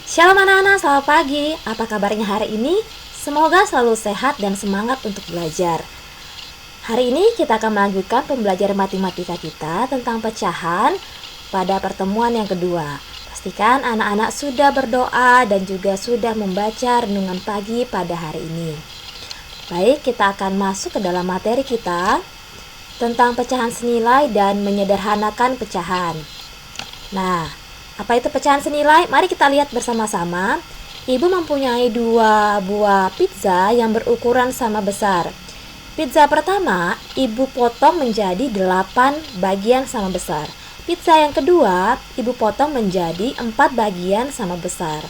Shalom anak-anak, selamat pagi. Apa kabarnya hari ini? Semoga selalu sehat dan semangat untuk belajar. Hari ini kita akan melanjutkan pembelajaran matematika kita tentang pecahan pada pertemuan yang kedua. Pastikan anak-anak sudah berdoa dan juga sudah membaca renungan pagi pada hari ini. Baik, kita akan masuk ke dalam materi kita tentang pecahan senilai dan menyederhanakan pecahan. Nah, apa itu pecahan senilai? Mari kita lihat bersama-sama. Ibu mempunyai 2 buah pizza yang berukuran sama besar. Pizza pertama, ibu potong menjadi 8 bagian sama besar. Pizza yang kedua, ibu potong menjadi 4 bagian sama besar.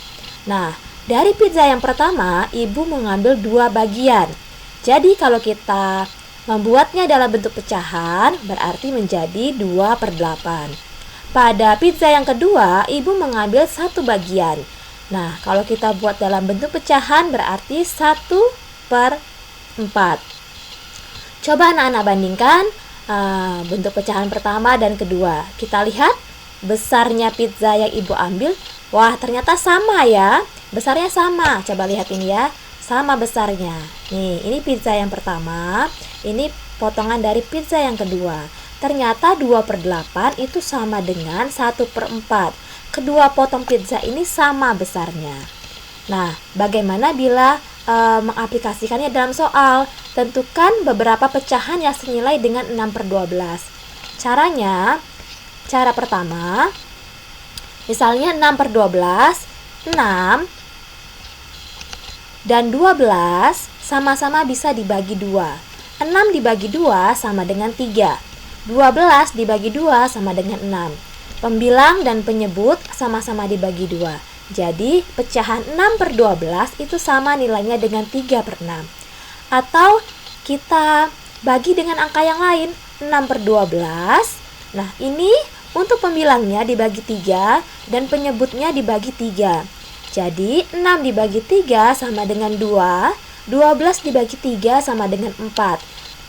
Nah, dari pizza yang pertama, ibu mengambil 2 bagian. Jadi kalau kita membuatnya dalam bentuk pecahan, berarti menjadi 2/8. Pada pizza yang kedua, ibu mengambil 1 bagian. Nah, kalau kita buat dalam bentuk pecahan berarti 1/4. Coba anak-anak bandingkan bentuk pecahan pertama dan kedua. Kita lihat besarnya pizza yang ibu ambil. Wah, ternyata sama ya. Besarnya sama. Coba lihat ini ya. Sama besarnya. Nih, ini pizza yang pertama. Ini potongan dari pizza yang kedua. Ternyata 2/8 itu sama dengan 1/4. Kedua potong pizza ini sama besarnya. Nah, bagaimana bila mengaplikasikannya dalam soal? Tentukan beberapa pecahan yang senilai dengan 6/12. Caranya, cara pertama, misalnya 6/12, 6 dan 12 sama-sama bisa dibagi 2. 6 dibagi 2 sama dengan 3. 12 dibagi 2 sama dengan 6. Pembilang dan penyebut sama-sama dibagi 2. Jadi, pecahan 6/12 itu sama nilainya dengan 3/6. Atau kita bagi dengan angka yang lain, 6/12. Nah, ini untuk pembilangnya dibagi 3 dan penyebutnya dibagi 3. Jadi, 6 dibagi 3 sama dengan 2. 12 dibagi 3 sama dengan 4.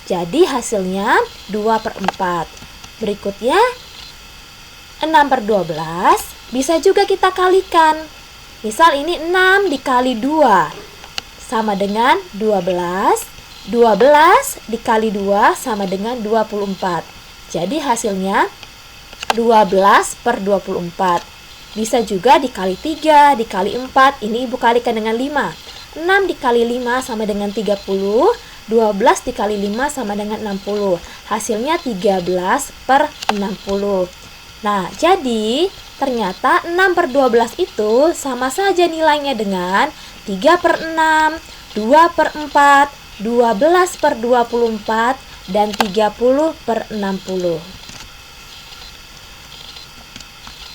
Jadi hasilnya 2/4. Berikutnya 6/12 bisa juga kita kalikan. Misal ini 6 dikali 2 sama dengan 12. 12 dikali 2 sama dengan 24. Jadi hasilnya 12/24. Bisa juga dikali 3, dikali 4. Ini ibu kalikan dengan 5. 6 dikali 5 sama dengan 30. 12 dikali 5 sama dengan 60. Hasilnya 13/60. Nah, jadi ternyata 6/12 itu sama saja nilainya dengan 3/6, 2/4, 12/24, dan 30/60.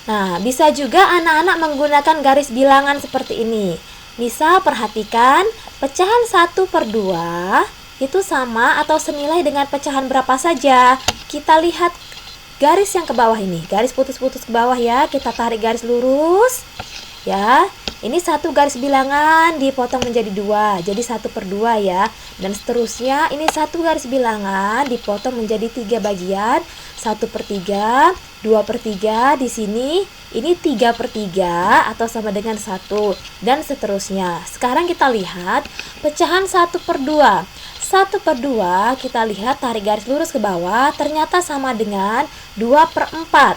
Nah, bisa juga anak-anak menggunakan garis bilangan seperti ini. Misal perhatikan, pecahan 1/2 itu sama atau senilai dengan pecahan berapa saja. Kita lihat garis yang ke bawah ini, garis putus-putus ke bawah ya. Kita tarik garis lurus ya. Ini 1 garis bilangan dipotong menjadi 2, jadi 1/2 ya. Dan seterusnya, ini 1 garis bilangan dipotong menjadi 3 bagian, 1/3, 2/3 di sini. Ini 3/3 atau sama dengan 1, dan seterusnya. Sekarang kita lihat pecahan 1/2. 1/2 kita lihat, tarik garis lurus ke bawah, ternyata sama dengan 2/4.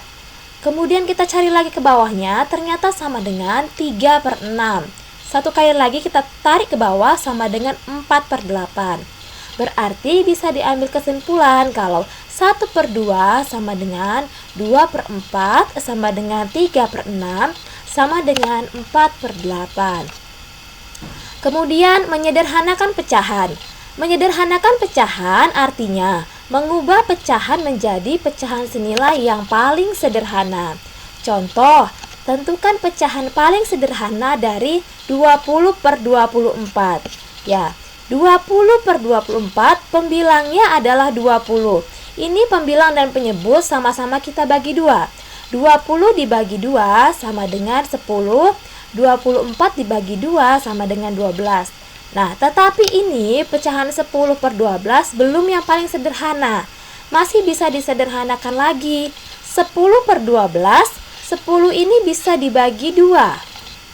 Kemudian kita cari lagi ke bawahnya, ternyata sama dengan 3/6. Satu kali lagi kita tarik ke bawah, sama dengan 4/8. Berarti bisa diambil kesimpulan kalau 1/2 sama dengan 2/4 sama dengan 3/6 sama dengan 4/8. Kemudian menyederhanakan pecahan. Menyederhanakan pecahan artinya mengubah pecahan menjadi pecahan senilai yang paling sederhana. Contoh, tentukan pecahan paling sederhana dari 20/24. Ya, 20/24 pembilangnya adalah 20. Ini pembilang dan penyebut sama-sama kita bagi 2. 20 dibagi 2 sama dengan 10. 24 dibagi 2 sama dengan 12. Nah, tetapi ini pecahan 10/12 belum yang paling sederhana. Masih bisa disederhanakan lagi. 10/12, 10 ini bisa dibagi 2.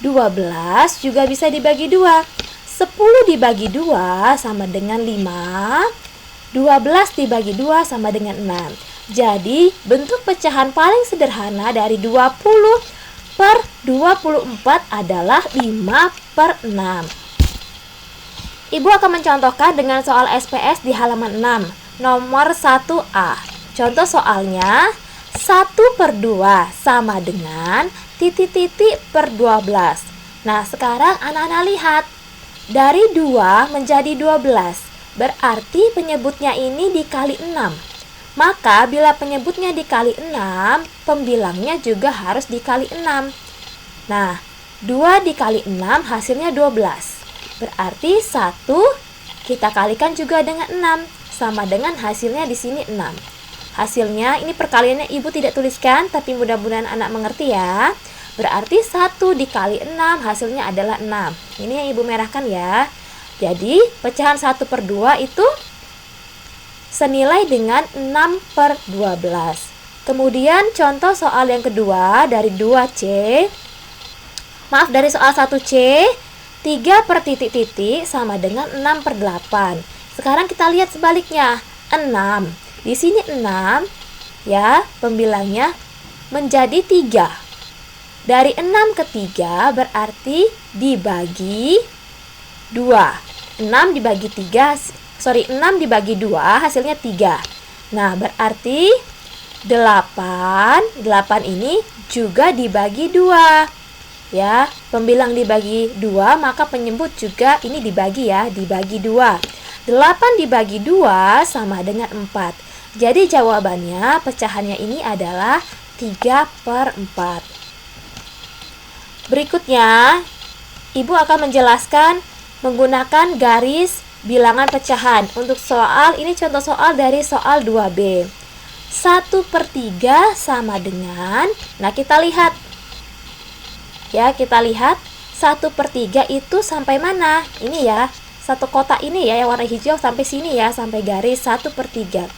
12 juga bisa dibagi 2. 10 dibagi 2 sama dengan 5. 12 dibagi 2 sama dengan 6. Jadi, bentuk pecahan paling sederhana dari 20 per 24 adalah 5 per 6. Ibu akan mencontohkan dengan soal SPS di halaman 6, nomor 1A. Contoh soalnya, 1 per 2 sama dengan titik-titik per 12. Nah, sekarang anak-anak lihat. Dari 2 menjadi 12, berarti penyebutnya ini dikali 6. Maka bila penyebutnya dikali 6, pembilangnya juga harus dikali 6. Nah, 2 dikali 6 hasilnya 12. Berarti 1 kita kalikan juga dengan 6, sama dengan hasilnya di sini 6. Hasilnya ini perkaliannya ibu tidak tuliskan, tapi mudah-mudahan anak mengerti ya. Berarti 1 dikali 6 hasilnya adalah 6. Ini yang ibu merahkan ya. Jadi pecahan 1 per 2 itu senilai dengan 6 per 12. Kemudian contoh soal yang kedua dari 2C. Maaf, dari soal 1C, 3 per titik-titik sama dengan 6 per 8. Sekarang kita lihat sebaliknya, 6. Di sini 6 ya, pembilangnya menjadi 3. Dari 6 ke 3 berarti dibagi 2. 6 dibagi 6 dibagi 2 hasilnya 3. Nah, berarti 8 ini juga dibagi 2. Ya, pembilang dibagi 2, maka penyebut juga ini dibagi ya, dibagi 2. 8 dibagi 2 sama dengan 4. Jadi jawabannya pecahannya ini adalah 3 per 4. Berikutnya, ibu akan menjelaskan menggunakan garis bilangan pecahan. Untuk soal, ini contoh soal dari soal 2B. 1 per 3 sama dengan, nah kita lihat. Ya, kita lihat 1 per 3 itu sampai mana? Ini ya, satu kotak ini ya, yang warna hijau sampai sini ya, sampai garis 1 per 3.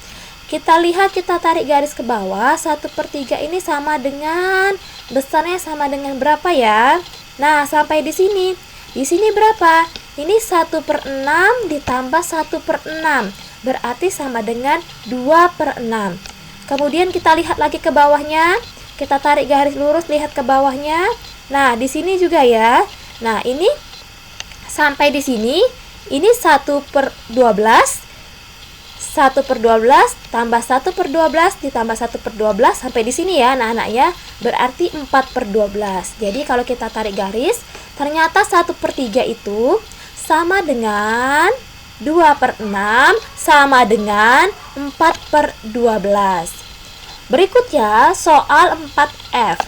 Kita lihat, kita tarik garis ke bawah, 1 per 3 ini sama dengan, besarnya sama dengan berapa ya? Nah, sampai di sini. Di sini berapa? Ini 1 per 6 ditambah 1 per 6. Berarti sama dengan 2 per 6. Kemudian kita lihat lagi ke bawahnya. Kita tarik garis lurus, lihat ke bawahnya. Nah, di sini juga ya. Nah, ini sampai di sini. Ini 1 per 12. 1 per 12 tambah 1 per 12 ditambah 1 per 12 sampai di sini ya anak-anak ya. Berarti 4 per 12. Jadi kalau kita tarik garis, ternyata 1 per 3 itu sama dengan 2 per 6 sama dengan 4 per 12. Berikutnya soal 4F.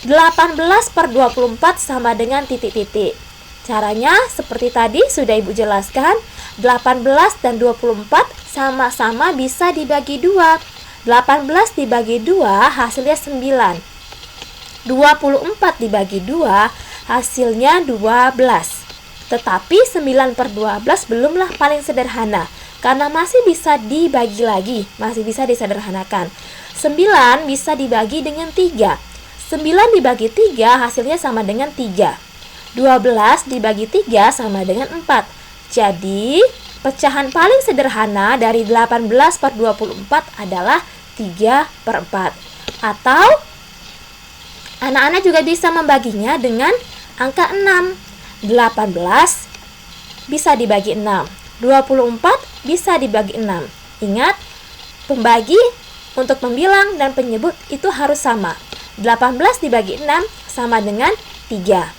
18 per 24 sama dengan titik-titik. Caranya seperti tadi sudah ibu jelaskan. 18 dan 24 sama-sama bisa dibagi 2. 18 dibagi 2 hasilnya 9. 24 dibagi 2 hasilnya 12. Tetapi 9 per 12 belumlah paling sederhana, karena masih bisa dibagi lagi, masih bisa disederhanakan. 9 bisa dibagi dengan 3. 9 dibagi 3 hasilnya sama dengan 3. 12 dibagi 3 sama dengan 4. Jadi, pecahan paling sederhana dari 18 per 24 adalah 3 per 4. Atau, anak-anak juga bisa membaginya dengan angka 6. 18 bisa dibagi 6. 24 bisa dibagi 6. Ingat, pembagi untuk membilang dan penyebut itu harus sama. 18 dibagi 6 sama dengan 3.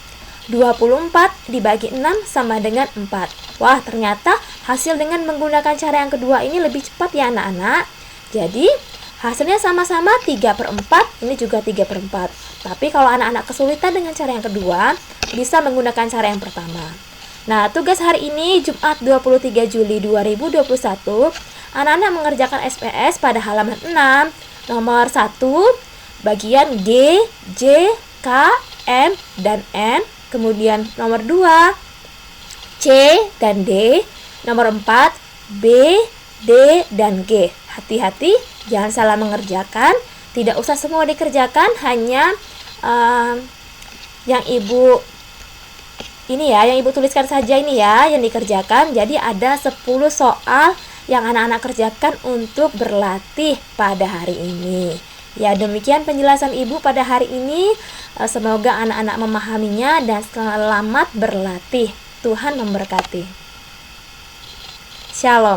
24 dibagi 6 sama dengan 4. Wah, ternyata hasil dengan menggunakan cara yang kedua ini lebih cepat ya anak-anak. Jadi, hasilnya sama-sama 3 per 4, ini juga 3 per 4. Tapi kalau anak-anak kesulitan dengan cara yang kedua, bisa menggunakan cara yang pertama. Nah, tugas hari ini Jumat 23 Juli 2021, anak-anak mengerjakan SPS pada halaman 6, nomor 1, bagian G, J, K, M, dan N. Kemudian nomor 2, C dan D. Nomor 4, B, D, dan G. Hati-hati, jangan salah mengerjakan. Tidak usah semua dikerjakan, hanya yang Ibu yang Ibu tuliskan saja ini ya, yang dikerjakan. Jadi ada 10 soal yang anak-anak kerjakan untuk berlatih pada hari ini. Ya, demikian penjelasan Ibu pada hari ini. Semoga anak-anak memahaminya dan selamat berlatih. Tuhan memberkati. Shalom.